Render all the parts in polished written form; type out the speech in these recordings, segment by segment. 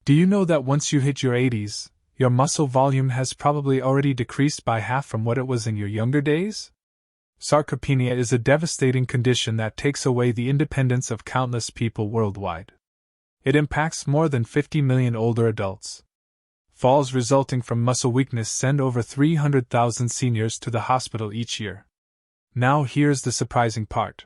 Do you know that once you hit your 80s, your muscle volume has probably already decreased by half from what it was in your younger days? Sarcopenia is a devastating condition that takes away the independence of countless people worldwide. It impacts more than 50 million older adults. Falls resulting from muscle weakness send over 300,000 seniors to the hospital each year. Now here's the surprising part.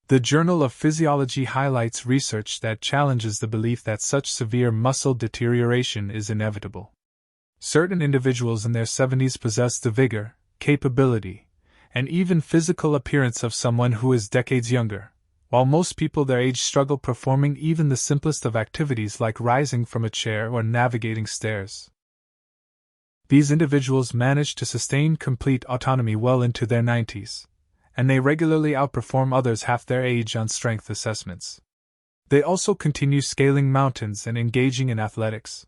The Journal of Physiology highlights research that challenges the belief that such severe muscle deterioration is inevitable. Certain individuals in their 70s possess the vigor, capability, and even physical appearance of someone who is decades younger, while most people their age struggle performing even the simplest of activities like rising from a chair or navigating stairs. These individuals manage to sustain complete autonomy well into their 90s, and they regularly outperform others half their age on strength assessments. They also continue scaling mountains and engaging in athletics.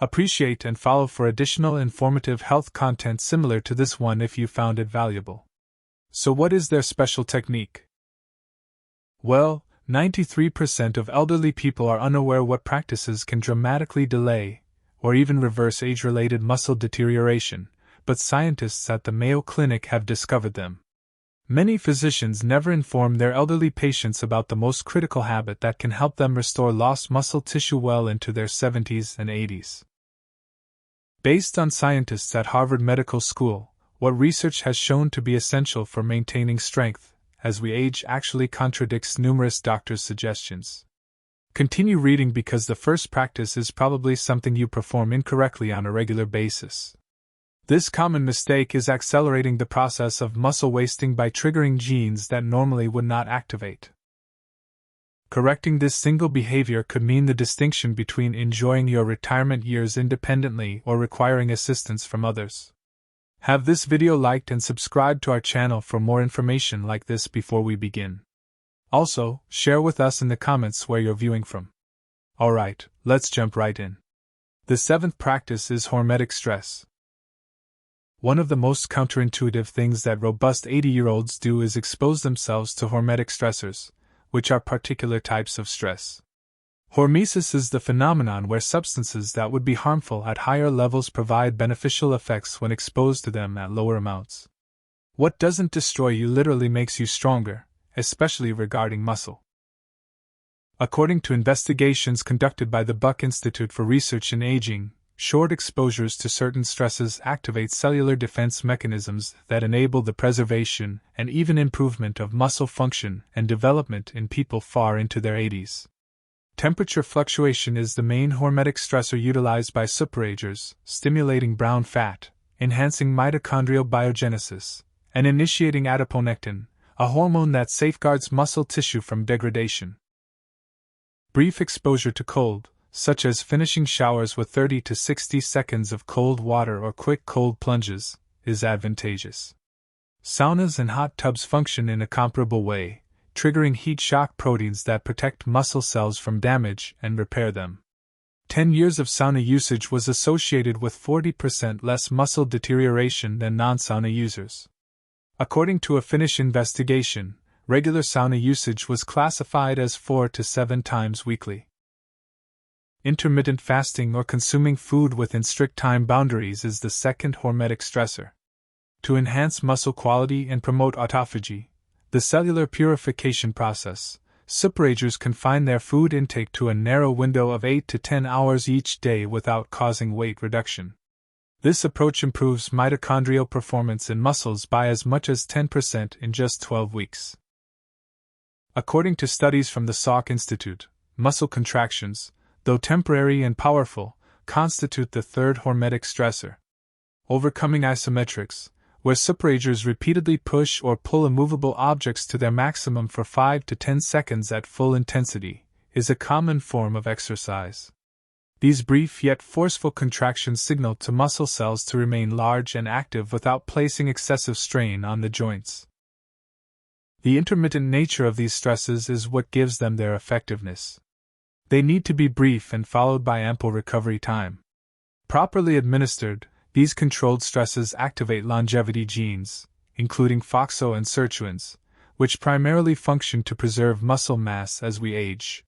Appreciate and follow for additional informative health content similar to this one if you found it valuable. So what is their special technique? Well, 93% of elderly people are unaware what practices can dramatically delay or even reverse age-related muscle deterioration, but scientists at the Mayo Clinic have discovered them. Many physicians never inform their elderly patients about the most critical habit that can help them restore lost muscle tissue well into their 70s and 80s. Based on scientists at Harvard Medical School, what research has shown to be essential for maintaining strength as we age actually contradicts numerous doctors' suggestions. Continue reading because the first practice is probably something you perform incorrectly on a regular basis. This common mistake is accelerating the process of muscle wasting by triggering genes that normally would not activate. Correcting this single behavior could mean the distinction between enjoying your retirement years independently or requiring assistance from others. Have this video liked and subscribe to our channel for more information like this before we begin. Also, share with us in the comments where you're viewing from. Alright, let's jump right in. The seventh practice is hormetic stress. One of the most counterintuitive things that robust 80-year-olds do is expose themselves to hormetic stressors, which are particular types of stress. Hormesis is the phenomenon where substances that would be harmful at higher levels provide beneficial effects when exposed to them at lower amounts. What doesn't destroy you literally makes you stronger, especially regarding muscle. According to investigations conducted by the Buck Institute for Research in Aging, short exposures to certain stresses activate cellular defense mechanisms that enable the preservation and even improvement of muscle function and development in people far into their 80s. Temperature fluctuation is the main hormetic stressor utilized by superagers, stimulating brown fat, enhancing mitochondrial biogenesis, and initiating adiponectin, a hormone that safeguards muscle tissue from degradation. Brief exposure to cold, such as finishing showers with 30 to 60 seconds of cold water or quick cold plunges, is advantageous. Saunas and hot tubs function in a comparable way, triggering heat shock proteins that protect muscle cells from damage and repair them. 10 years of sauna usage was associated with 40% less muscle deterioration than non-sauna users. According to a Finnish investigation, regular sauna usage was classified as 4 to 7 times weekly. Intermittent fasting or consuming food within strict time boundaries is the second hormetic stressor. To enhance muscle quality and promote autophagy, the cellular purification process, superagers confine their food intake to a narrow window of 8 to 10 hours each day without causing weight reduction. This approach improves mitochondrial performance in muscles by as much as 10% in just 12 weeks. According to studies from the Salk Institute, muscle contractions, though temporary and powerful, constitute the third hormetic stressor. Overcoming isometrics, where superagers repeatedly push or pull immovable objects to their maximum for 5 to 10 seconds at full intensity, is a common form of exercise. These brief yet forceful contractions signal to muscle cells to remain large and active without placing excessive strain on the joints. The intermittent nature of these stresses is what gives them their effectiveness. They need to be brief and followed by ample recovery time. Properly administered, these controlled stresses activate longevity genes, including FOXO and sirtuins, which primarily function to preserve muscle mass as we age.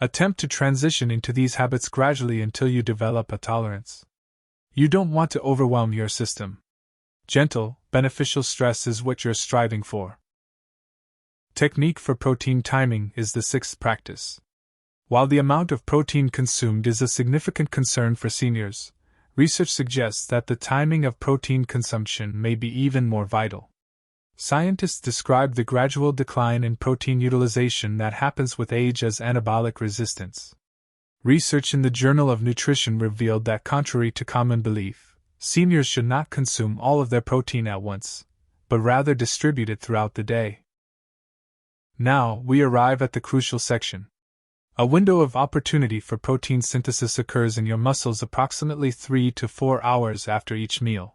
Attempt to transition into these habits gradually until you develop a tolerance. You don't want to overwhelm your system. Gentle, beneficial stress is what you're striving for. Technique for protein timing is the sixth practice. While the amount of protein consumed is a significant concern for seniors, research suggests that the timing of protein consumption may be even more vital. Scientists describe the gradual decline in protein utilization that happens with age as anabolic resistance. Research in the Journal of Nutrition revealed that, contrary to common belief, seniors should not consume all of their protein at once, but rather distribute it throughout the day. Now, we arrive at the crucial section. A window of opportunity for protein synthesis occurs in your muscles approximately 3 to 4 hours after each meal.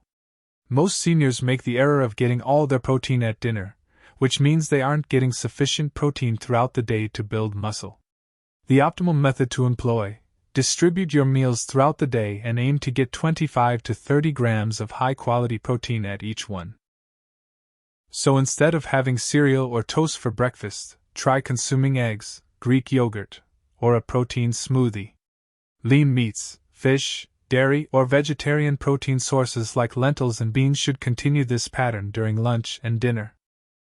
Most seniors make the error of getting all their protein at dinner, which means they aren't getting sufficient protein throughout the day to build muscle. The optimal method to employ: distribute your meals throughout the day and aim to get 25 to 30 grams of high-quality protein at each one. So instead of having cereal or toast for breakfast, try consuming eggs, Greek yogurt, or a protein smoothie. Lean meats, fish, dairy, or vegetarian protein sources like lentils and beans should continue this pattern during lunch and dinner.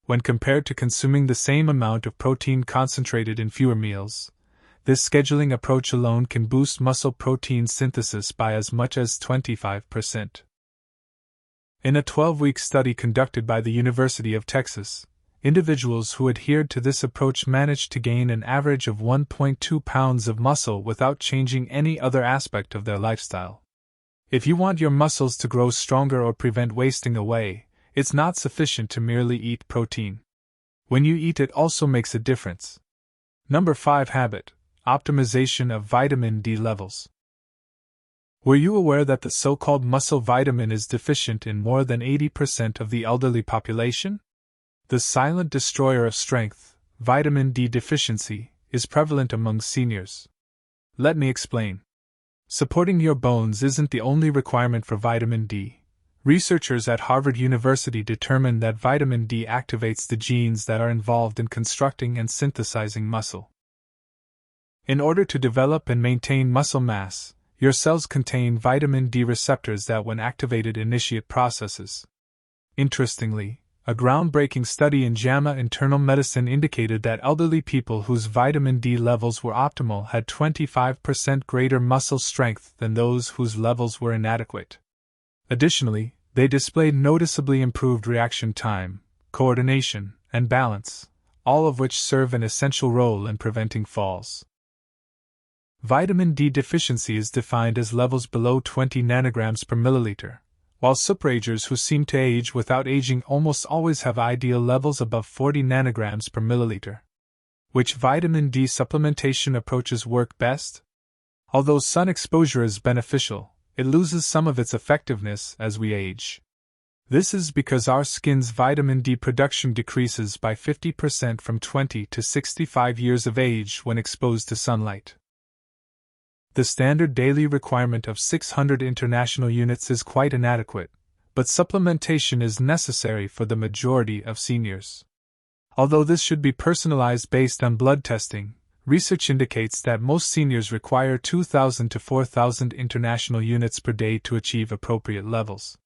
When compared to consuming the same amount of protein concentrated in fewer meals, this scheduling approach alone can boost muscle protein synthesis by as much as 25%. In a 12-week study conducted by the University of Texas, individuals who adhered to this approach managed to gain an average of 1.2 pounds of muscle without changing any other aspect of their lifestyle. If you want your muscles to grow stronger or prevent wasting away, it's not sufficient to merely eat protein. When you eat, it also makes a difference. Number 5 habit: optimization of vitamin D levels. Were you aware that the so-called muscle vitamin is deficient in more than 80% of the elderly population? The silent destroyer of strength, vitamin D deficiency, is prevalent among seniors. Let me explain. Supporting your bones isn't the only requirement for vitamin D. Researchers at Harvard University determined that vitamin D activates the genes that are involved in constructing and synthesizing muscle. In order to develop and maintain muscle mass, your cells contain vitamin D receptors that, when activated, initiate processes. Interestingly, a groundbreaking study in JAMA Internal Medicine indicated that elderly people whose vitamin D levels were optimal had 25% greater muscle strength than those whose levels were inadequate. Additionally, they displayed noticeably improved reaction time, coordination, and balance, all of which serve an essential role in preventing falls. Vitamin D deficiency is defined as levels below 20 nanograms per milliliter, while superagers who seem to age without aging almost always have ideal levels above 40 nanograms per milliliter. Which vitamin D supplementation approaches work best? Although sun exposure is beneficial, it loses some of its effectiveness as we age. This is because our skin's vitamin D production decreases by 50% from 20 to 65 years of age when exposed to sunlight. The standard daily requirement of 600 international units is quite inadequate, but supplementation is necessary for the majority of seniors. Although this should be personalized based on blood testing, research indicates that most seniors require 2,000 to 4,000 international units per day to achieve appropriate levels.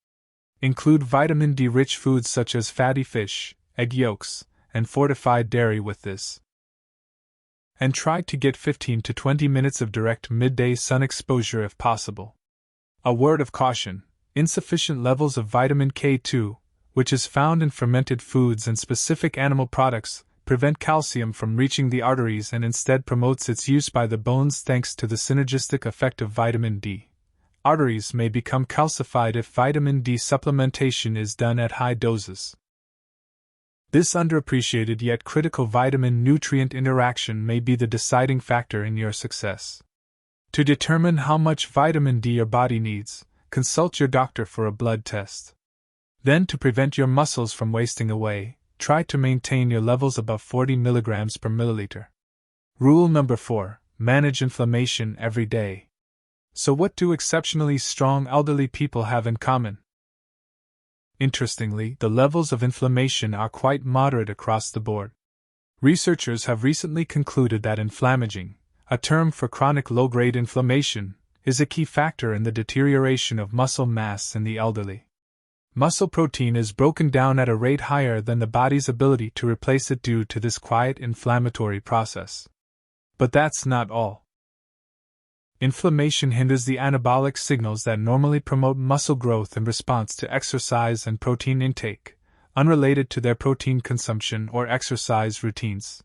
Include vitamin D-rich foods such as fatty fish, egg yolks, and fortified dairy with this. And try to get 15 to 20 minutes of direct midday sun exposure if possible. A word of caution: insufficient levels of vitamin K2, which is found in fermented foods and specific animal products, prevent calcium from reaching the arteries and instead promotes its use by the bones thanks to the synergistic effect of vitamin D. Arteries may become calcified if vitamin D supplementation is done at high doses. This underappreciated yet critical vitamin-nutrient interaction may be the deciding factor in your success. To determine how much vitamin D your body needs, consult your doctor for a blood test. Then, to prevent your muscles from wasting away, try to maintain your levels above 40 mg per milliliter. Rule number 4: manage inflammation every day. So what do exceptionally strong elderly people have in common? Interestingly, the levels of inflammation are quite moderate across the board. Researchers have recently concluded that inflammaging, a term for chronic low-grade inflammation, is a key factor in the deterioration of muscle mass in the elderly. Muscle protein is broken down at a rate higher than the body's ability to replace it due to this quiet inflammatory process. But that's not all. Inflammation hinders the anabolic signals that normally promote muscle growth in response to exercise and protein intake, unrelated to their protein consumption or exercise routines.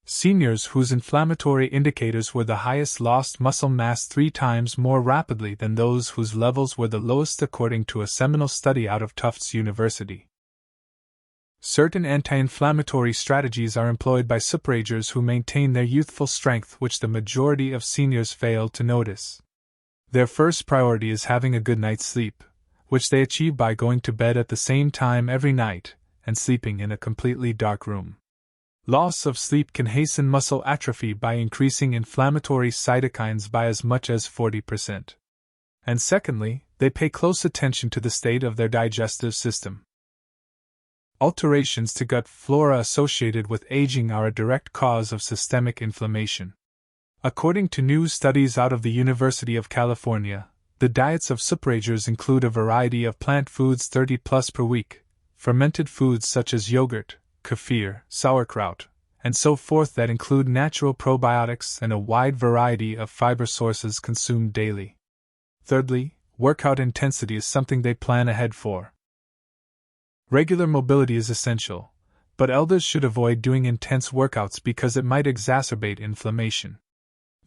Seniors whose inflammatory indicators were the highest lost muscle mass 3 times more rapidly than those whose levels were the lowest, according to a seminal study out of Tufts University. Certain anti-inflammatory strategies are employed by superagers who maintain their youthful strength, which the majority of seniors fail to notice. Their first priority is having a good night's sleep, which they achieve by going to bed at the same time every night and sleeping in a completely dark room. Loss of sleep can hasten muscle atrophy by increasing inflammatory cytokines by as much as 40%. And secondly, they pay close attention to the state of their digestive system. Alterations to gut flora associated with aging are a direct cause of systemic inflammation. According to new studies out of the University of California, the diets of superagers include a variety of plant foods 30 plus per week, fermented foods such as yogurt, kefir, sauerkraut, and so forth that include natural probiotics, and a wide variety of fiber sources consumed daily. Thirdly, workout intensity is something they plan ahead for. Regular mobility is essential, but elders should avoid doing intense workouts because it might exacerbate inflammation.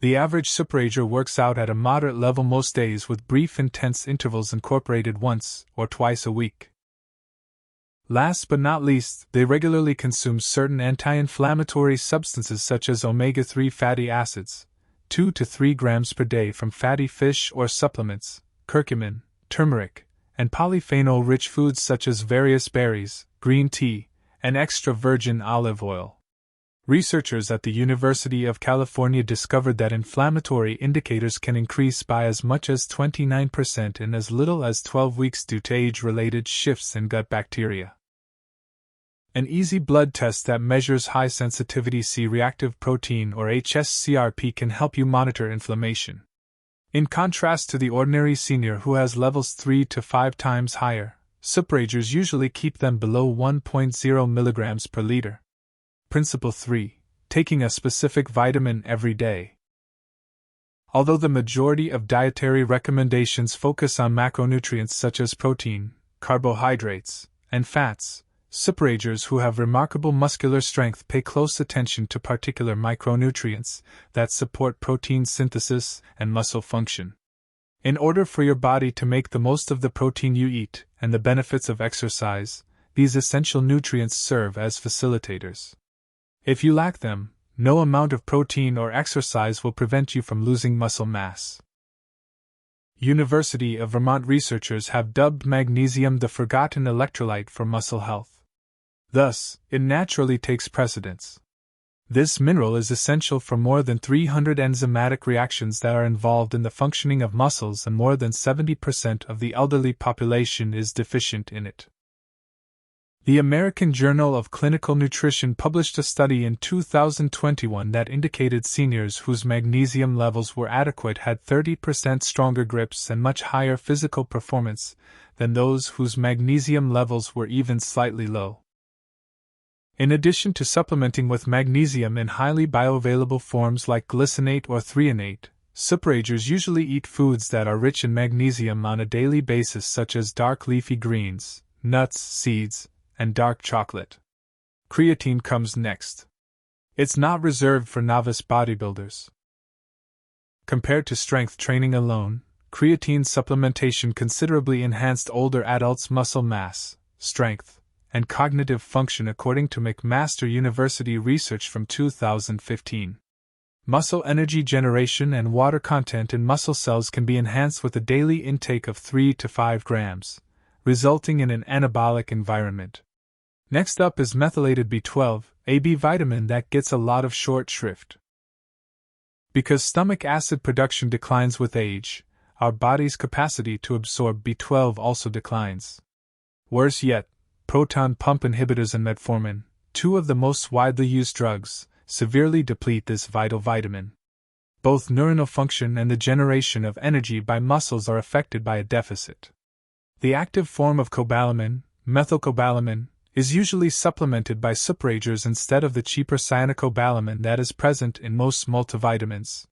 The average superager works out at a moderate level most days, with brief intense intervals incorporated once or twice a week. Last but not least, they regularly consume certain anti-inflammatory substances such as omega-3 fatty acids, 2 to 3 grams per day from fatty fish or supplements, curcumin, turmeric, and polyphenol-rich foods such as various berries, green tea, and extra virgin olive oil. Researchers at the University of California discovered that inflammatory indicators can increase by as much as 29% in as little as 12 weeks due to age-related shifts in gut bacteria. An easy blood test that measures high-sensitivity C-reactive protein or hsCRP can help you monitor inflammation. In contrast to the ordinary senior who has levels 3 to 5 times higher, superagers usually keep them below 1.0 mg per liter. Principle 3. Taking a specific vitamin every day. Although the majority of dietary recommendations focus on macronutrients such as protein, carbohydrates, and fats, superagers who have remarkable muscular strength pay close attention to particular micronutrients that support protein synthesis and muscle function. In order for your body to make the most of the protein you eat and the benefits of exercise, these essential nutrients serve as facilitators. If you lack them, no amount of protein or exercise will prevent you from losing muscle mass. University of Vermont researchers have dubbed magnesium the forgotten electrolyte for muscle health. Thus, it naturally takes precedence. This mineral is essential for more than 300 enzymatic reactions that are involved in the functioning of muscles, and more than 70% of the elderly population is deficient in it. The American Journal of Clinical Nutrition published a study in 2021 that indicated seniors whose magnesium levels were adequate had 30% stronger grips and much higher physical performance than those whose magnesium levels were even slightly low. In addition to supplementing with magnesium in highly bioavailable forms like glycinate or threonate, superagers usually eat foods that are rich in magnesium on a daily basis, such as dark leafy greens, nuts, seeds, and dark chocolate. Creatine comes next. It's not reserved for novice bodybuilders. Compared to strength training alone, creatine supplementation considerably enhanced older adults' muscle mass, strength, and cognitive function, according to McMaster University research from 2015. Muscle energy generation and water content in muscle cells can be enhanced with a daily intake of 3 to 5 grams, resulting in an anabolic environment. Next up is methylated B12, a B vitamin that gets a lot of short shrift. Because stomach acid production declines with age, our body's capacity to absorb B12 also declines. Worse yet, proton pump inhibitors and metformin, two of the most widely used drugs, severely deplete this vital vitamin. Both neuronal function and the generation of energy by muscles are affected by a deficit. The active form of cobalamin, methylcobalamin, is usually supplemented by superagers instead of the cheaper cyanocobalamin that is present in most multivitamins.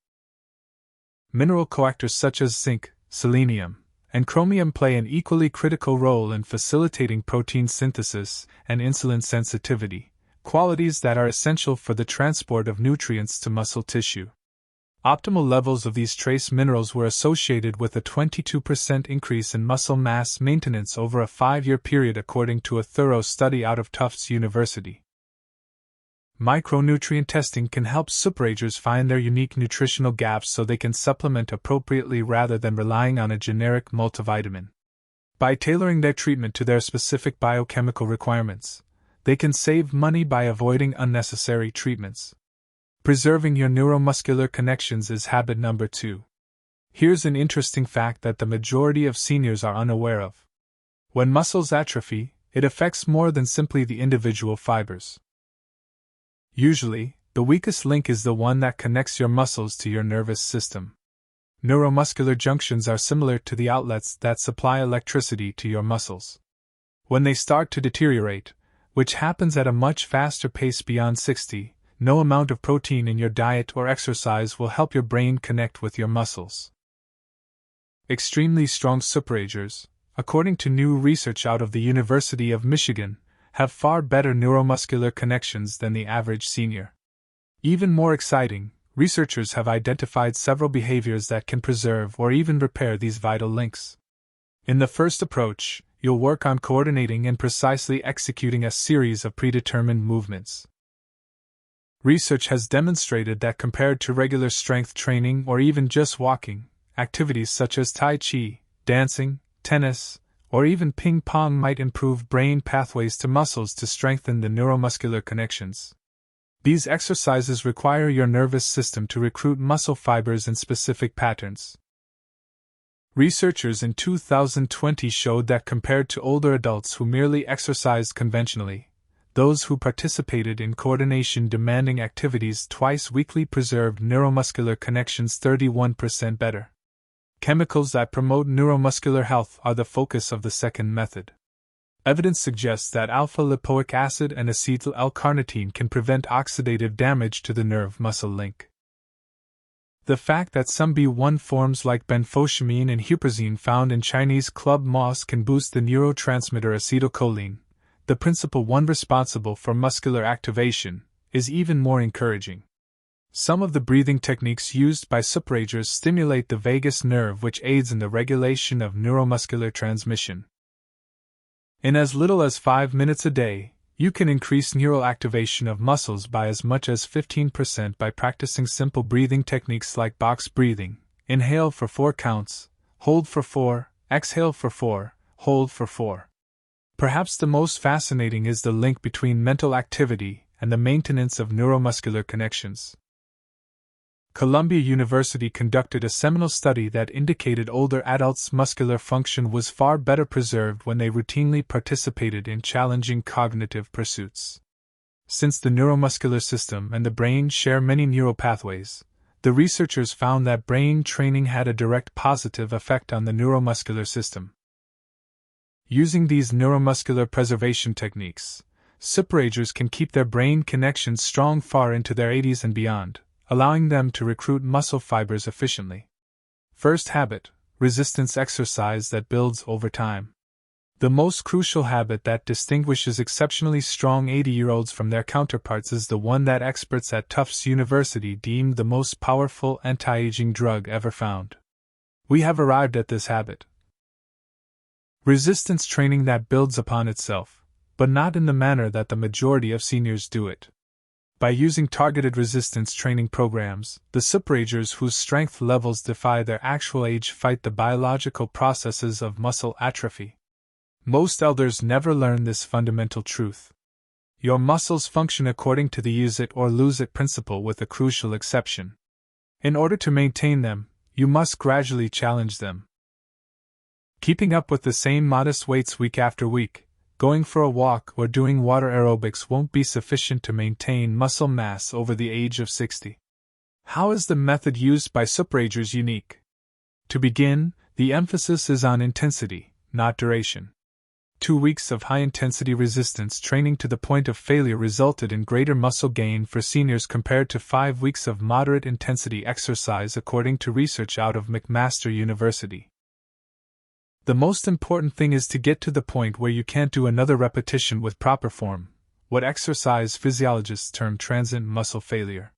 Mineral coactors such as zinc, selenium, and chromium play an equally critical role in facilitating protein synthesis and insulin sensitivity, qualities that are essential for the transport of nutrients to muscle tissue. Optimal levels of these trace minerals were associated with a 22% increase in muscle mass maintenance over a 5-year period according to a thorough study out of Tufts University. Micronutrient testing can help superagers find their unique nutritional gaps so they can supplement appropriately rather than relying on a generic multivitamin. By tailoring their treatment to their specific biochemical requirements, they can save money by avoiding unnecessary treatments. Preserving your neuromuscular connections is habit number 2. Here's an interesting fact that the majority of seniors are unaware of. When muscles atrophy, it affects more than simply the individual fibers. Usually, the weakest link is the one that connects your muscles to your nervous system. Neuromuscular junctions are similar to the outlets that supply electricity to your muscles. When they start to deteriorate, which happens at a much faster pace beyond 60, no amount of protein in your diet or exercise will help your brain connect with your muscles. Extremely strong superagers, according to new research out of the University of Michigan, have far better neuromuscular connections than the average senior. Even more exciting, researchers have identified several behaviors that can preserve or even repair these vital links. In the first approach, you'll work on coordinating and precisely executing a series of predetermined movements. Research has demonstrated that compared to regular strength training or even just walking, activities such as Tai Chi, dancing, tennis, or even ping pong might improve brain pathways to muscles to strengthen the neuromuscular connections. These exercises require your nervous system to recruit muscle fibers in specific patterns. Researchers in 2020 showed that compared to older adults who merely exercised conventionally, those who participated in coordination-demanding activities twice weekly preserved neuromuscular connections 31% better. Chemicals that promote neuromuscular health are the focus of the second method. Evidence suggests that alpha-lipoic acid and acetyl L-carnitine can prevent oxidative damage to the nerve-muscle link. The fact that some B1 forms like benfotiamine and huperzine found in Chinese club moss can boost the neurotransmitter acetylcholine, the principal one responsible for muscular activation, is even more encouraging. Some of the breathing techniques used by superagers stimulate the vagus nerve, which aids in the regulation of neuromuscular transmission. In as little as 5 minutes a day, you can increase neural activation of muscles by as much as 15% by practicing simple breathing techniques like box breathing. Inhale for 4 counts, hold for 4, exhale for 4, hold for 4. Perhaps the most fascinating is the link between mental activity and the maintenance of neuromuscular connections. Columbia University conducted a seminal study that indicated older adults' muscular function was far better preserved when they routinely participated in challenging cognitive pursuits. Since the neuromuscular system and the brain share many neural pathways, the researchers found that brain training had a direct positive effect on the neuromuscular system. Using these neuromuscular preservation techniques, superagers can keep their brain connections strong far into their 80s and beyond, allowing them to recruit muscle fibers efficiently. First habit: resistance exercise that builds over time. The most crucial habit that distinguishes exceptionally strong 80-year-olds from their counterparts is the one that experts at Tufts University deemed the most powerful anti-aging drug ever found. We have arrived at this habit. Resistance training that builds upon itself, but not in the manner that the majority of seniors do it. By using targeted resistance training programs, the superagers whose strength levels defy their actual age fight the biological processes of muscle atrophy. Most elders never learn this fundamental truth. Your muscles function according to the use it or lose it principle, with a crucial exception. In order to maintain them, you must gradually challenge them. Keeping up with the same modest weights week after week, going for a walk, or doing water aerobics won't be sufficient to maintain muscle mass over the age of 60. How is the method used by supragers unique? To begin, the emphasis is on intensity, not duration. 2 weeks of high-intensity resistance training to the point of failure resulted in greater muscle gain for seniors compared to 5 weeks of moderate-intensity exercise according to research out of McMaster University. The most important thing is to get to the point where you can't do another repetition with proper form, what exercise physiologists term transient muscle failure.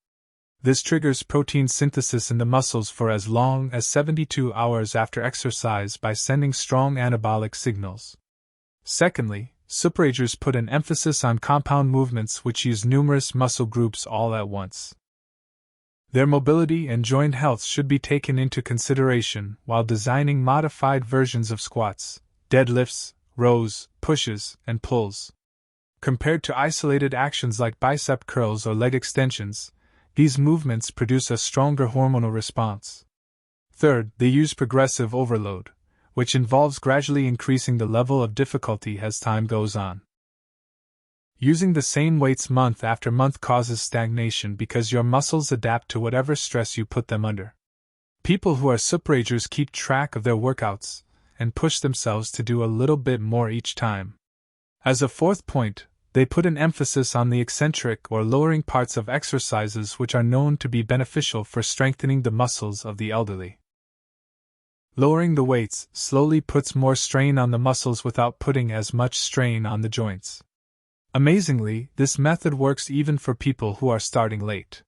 This triggers protein synthesis in the muscles for as long as 72 hours after exercise by sending strong anabolic signals. Secondly, supragers put an emphasis on compound movements which use numerous muscle groups all at once. Their mobility and joint health should be taken into consideration while designing modified versions of squats, deadlifts, rows, pushes, and pulls. Compared to isolated actions like bicep curls or leg extensions, these movements produce a stronger hormonal response. Third, they use progressive overload, which involves gradually increasing the level of difficulty as time goes on. Using the same weights month after month causes stagnation because your muscles adapt to whatever stress you put them under. People who are supragers keep track of their workouts and push themselves to do a little bit more each time. As a fourth point, they put an emphasis on the eccentric or lowering parts of exercises which are known to be beneficial for strengthening the muscles of the elderly. Lowering the weights slowly puts more strain on the muscles without putting as much strain on the joints. Amazingly, this method works even for people who are starting late.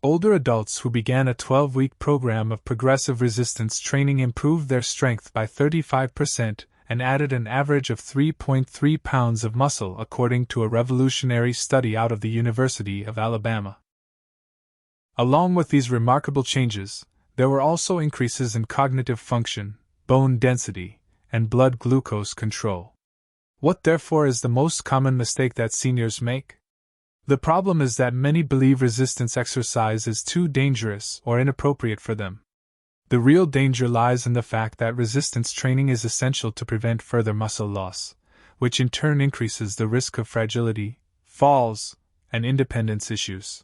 Older adults who began a 12-week program of progressive resistance training improved their strength by 35% and added an average of 3.3 pounds of muscle according to a revolutionary study out of the University of Alabama. Along with these remarkable changes, there were also increases in cognitive function, bone density, and blood glucose control. What therefore is the most common mistake that seniors make? The problem is that many believe resistance exercise is too dangerous or inappropriate for them. The real danger lies in the fact that resistance training is essential to prevent further muscle loss, which in turn increases the risk of fragility, falls, and independence issues.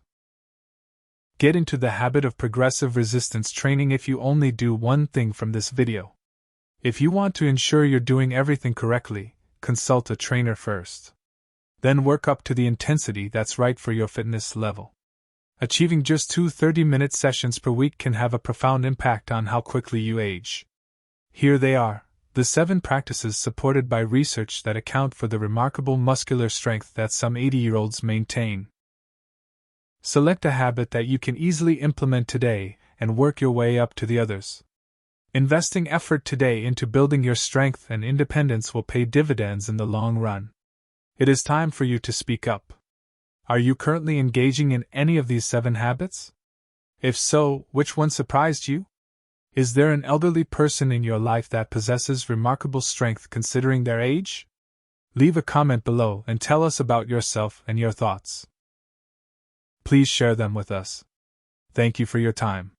Get into the habit of progressive resistance training if you only do one thing from this video. If you want to ensure you're doing everything correctly, consult a trainer first. Then work up to the intensity that's right for your fitness level. Achieving just 2 30-minute sessions per week can have a profound impact on how quickly you age. Here they are, the 7 practices supported by research that account for the remarkable muscular strength that some 80-year-olds maintain. Select a habit that you can easily implement today and work your way up to the others. Investing effort today into building your strength and independence will pay dividends in the long run. It is time for you to speak up. Are you currently engaging in any of these 7 habits? If so, which one surprised you? Is there an elderly person in your life that possesses remarkable strength considering their age? Leave a comment below and tell us about yourself and your thoughts. Please share them with us. Thank you for your time.